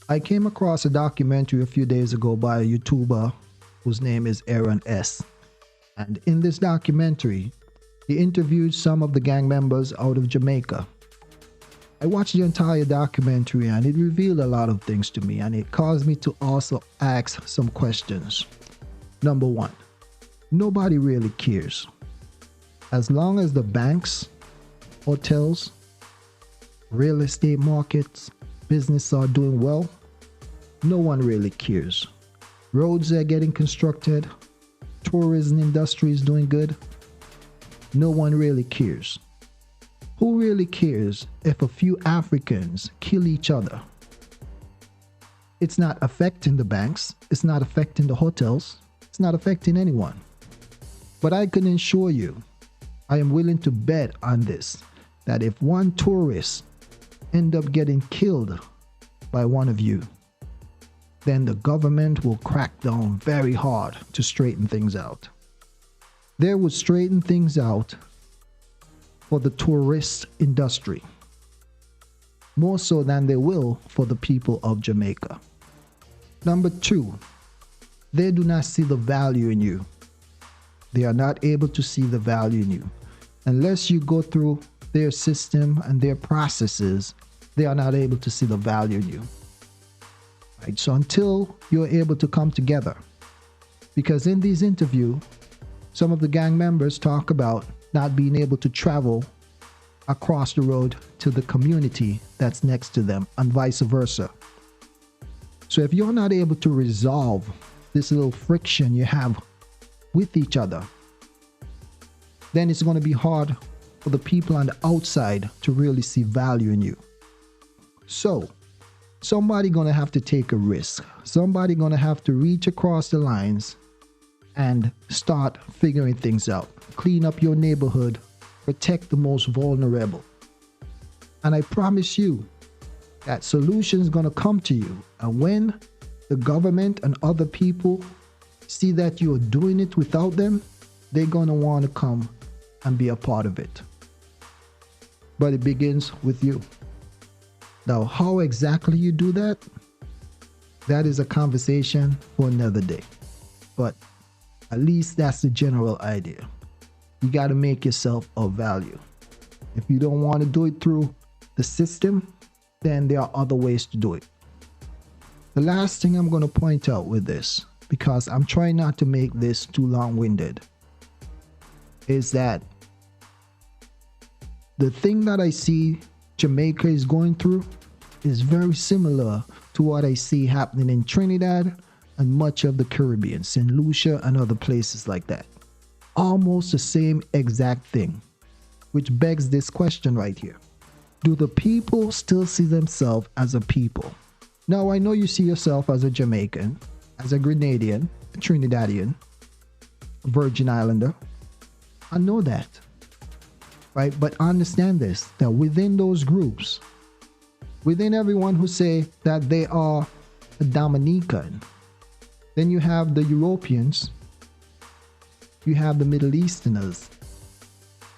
I came across a documentary a few days ago by a YouTuber whose name is Aaron S. And in this documentary, he interviewed some of the gang members out of Jamaica. I watched the entire documentary and it revealed a lot of things to me, and it caused me to also ask some questions. Number one, nobody really cares. As long as the banks, hotels, real estate markets, business are doing well, no one really cares. Roads are getting constructed, tourism industry is doing good. No one really cares. Who really cares if a few Africans kill each other? It's not affecting the banks, it's not affecting the hotels, it's not affecting anyone. But I can assure you, I am willing to bet on this, that if one tourist end up getting killed by one of you, then the government will crack down very hard to straighten things out. They would straighten things out for the tourist industry, more so than they will for the people of Jamaica. Number two, they do not see the value in you. They are not able to see the value in you. Unless you go through their system and their processes, they are not able to see the value in you. Right? So until you're able to come together, because in these interviews, some of the gang members talk about not being able to travel across the road to the community that's next to them and vice versa. So if you're not able to resolve this little friction you have with each other, then it's going to be hard for the people on the outside to really see value in you. So somebody going to have to take a risk. Somebody going to have to reach across the lines and start figuring things out. Clean up your neighborhood, protect the most vulnerable. And I promise you that solutions going to come to you. And when the government and other people see that you're doing it without them, they're going to want to come and be a part of it. But it begins with you. Now, how exactly you do that? That is a conversation for another day. But at least that's the general idea. You got to make yourself of value. If you don't want to do it through the system, then there are other ways to do it. The last thing I'm going to point out with this, because I'm trying not to make this too long-winded, is that the thing that I see Jamaica is going through is very similar to what I see happening in Trinidad and much of the Caribbean, St. Lucia and other places like that. Almost the same exact thing, which begs this question right here. Do the people still see themselves as a people? Now, I know you see yourself as a Jamaican, as a Grenadian, a Trinidadian, a Virgin Islander. I know that, right? But understand this, that within those groups, within everyone who say that they are a Dominican, then you have the Europeans, you have the Middle Easterners,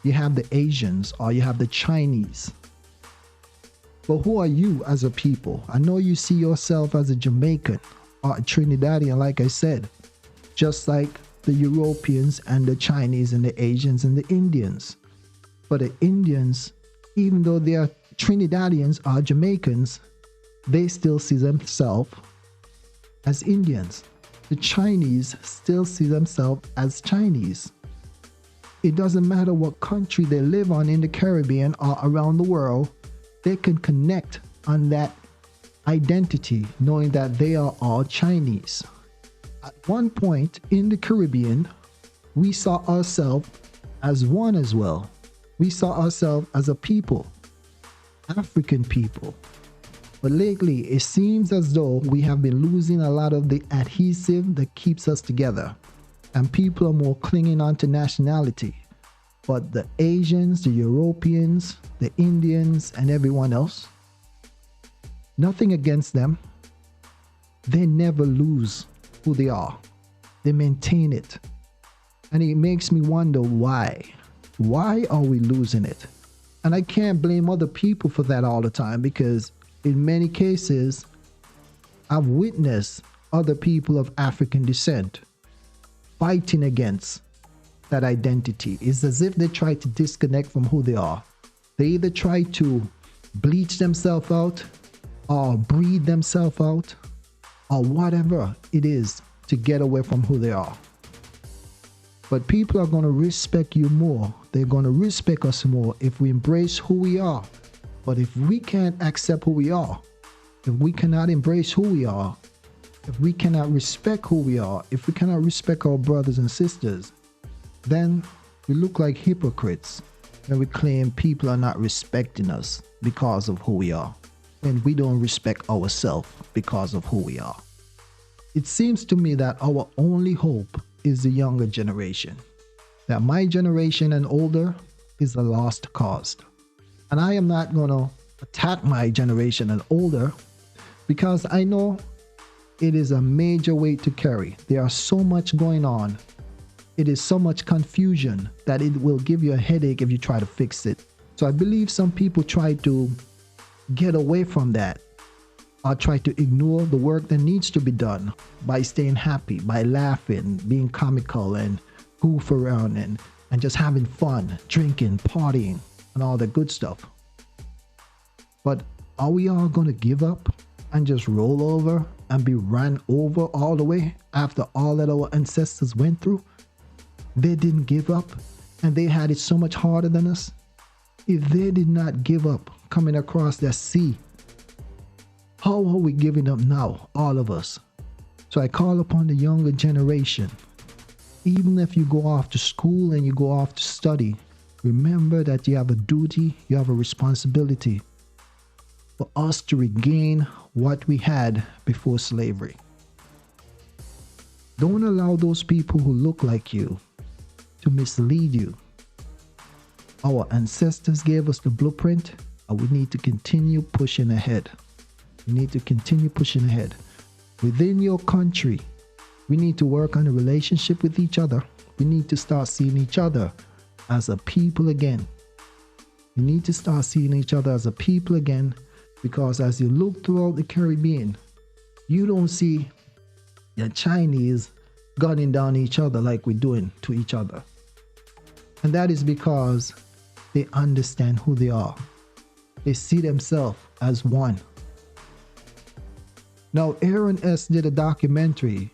you have the Asians, or you have the Chinese. But who are you as a people? I know you see yourself as a Jamaican or a Trinidadian, like I said, just like the Europeans and the Chinese and the Asians and the Indians. But the Indians, even though they are Trinidadians or Jamaicans, they still see themselves as Indians. The Chinese still see themselves as Chinese. It doesn't matter what country they live on in the Caribbean or around the world, they can connect on that identity, knowing that they are all Chinese. At one point in the Caribbean, we saw ourselves as one as well. We saw ourselves as a people, African people. But lately, it seems as though we have been losing a lot of the adhesive that keeps us together, and people are more clinging on to nationality. But the Asians, the Europeans, the Indians, and everyone else, nothing against them, they never lose who they are. They maintain it. And it makes me wonder why. Why are we losing it? And I can't blame other people for that all the time, because in many cases, I've witnessed other people of African descent fighting against that identity. It's as if they try to disconnect from who they are. They either try to bleach themselves out or breed themselves out or whatever it is to get away from who they are. But people are going to respect you more. They're going to respect us more if we embrace who we are. But if we can't accept who we are, if we cannot embrace who we are, if we cannot respect who we are, if we cannot respect our brothers and sisters, then we look like hypocrites when we claim people are not respecting us because of who we are, and we don't respect ourselves because of who we are. It seems to me that our only hope is the younger generation, that my generation and older is a lost cause. And I am not going to attack my generation and older, because I know it is a major weight to carry. There are so much going on. It is so much confusion that it will give you a headache if you try to fix it. So I believe some people try to get away from that, or try to ignore the work that needs to be done by staying happy, by laughing, being comical and goof around and just having fun, drinking, partying, and all that good stuff. But are we all going to give up and just roll over and be run over all the way after all that our ancestors went through? They didn't give up, and they had it so much harder than us. If they did not give up coming across that sea, how are we giving up now, all of us? So I call upon the younger generation, even if you go off to school and you go off to study, remember that you have a duty, you have a responsibility for us to regain what we had before slavery. Don't allow those people who look like you to mislead you. Our ancestors gave us the blueprint, and we need to continue pushing ahead. We need to continue pushing ahead. Within your country, we need to work on a relationship with each other. We need to start seeing each other as a people again. We need to start seeing each other as a people again, because as you look throughout the Caribbean, you don't see the Chinese gunning down each other like we're doing to each other. And that is because they understand who they are. They see themselves as one. Now, Aaron S. did a documentary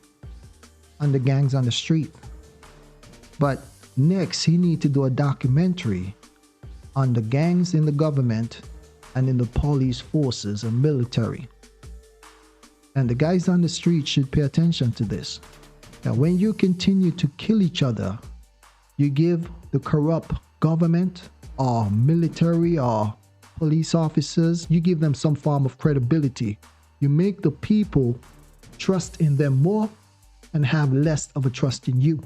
on the gangs on the street. But next, he needs to do a documentary on the gangs in the government and in the police forces and military. And the guys on the street should pay attention to this. That when you continue to kill each other, you give the corrupt government or military or police officers, you give them some form of credibility. You make the people trust in them more and have less of a trust in you.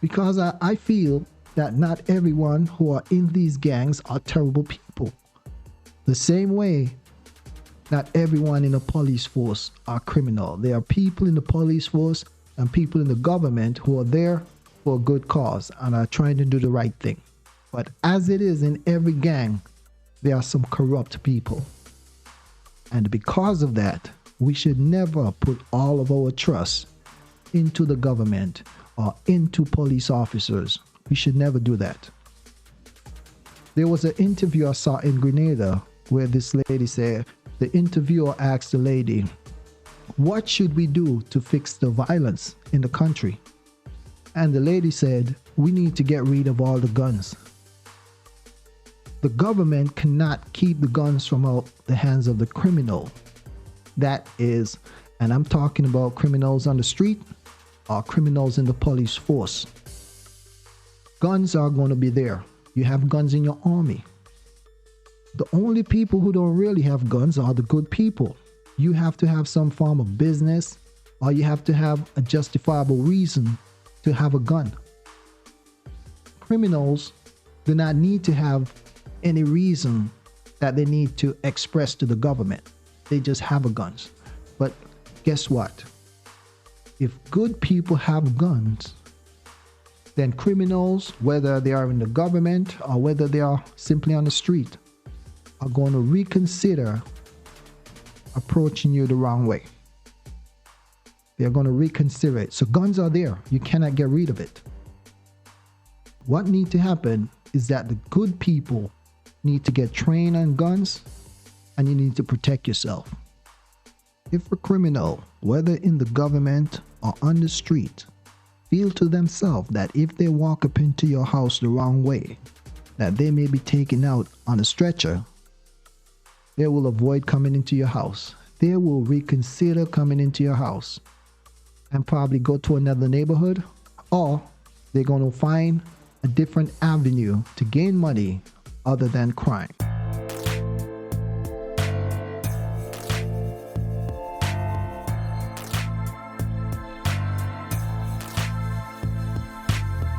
Because I feel that not everyone who are in these gangs are terrible people. The same way, not everyone in the police force are criminal. There are people in the police force and people in the government who are there for a good cause and are trying to do the right thing. But as it is in every gang, there are some corrupt people. And because of that, we should never put all of our trust into the government or into police officers. We should never do that. There was an interview I saw in Grenada where this lady said, the interviewer asked the lady, what should we do to fix the violence in the country? And the lady said, we need to get rid of all the guns. The government cannot keep the guns from out the hands of the criminal. That is, and I'm talking about criminals on the street or criminals in the police force. Guns are going to be there. You have guns in your army. The only people who don't really have guns are the good people. You have to have some form of business, or you have to have a justifiable reason to have a gun. Criminals do not need to have any reason that they need to express to the government. They just have a guns. But guess what? If good people have guns, then criminals, whether they are in the government or whether they are simply on the street, are going to reconsider approaching you the wrong way. They're going to reconsider it. So guns are there. You cannot get rid of it. What needs to happen is that the good people need to get trained on guns, and you need to protect yourself. If a criminal, whether in the government or on the street, feel to themselves that if they walk up into your house the wrong way, that they may be taken out on a stretcher, they will avoid coming into your house. They will reconsider coming into your house and probably go to another neighborhood, or they're going to find a different avenue to gain money other than crime.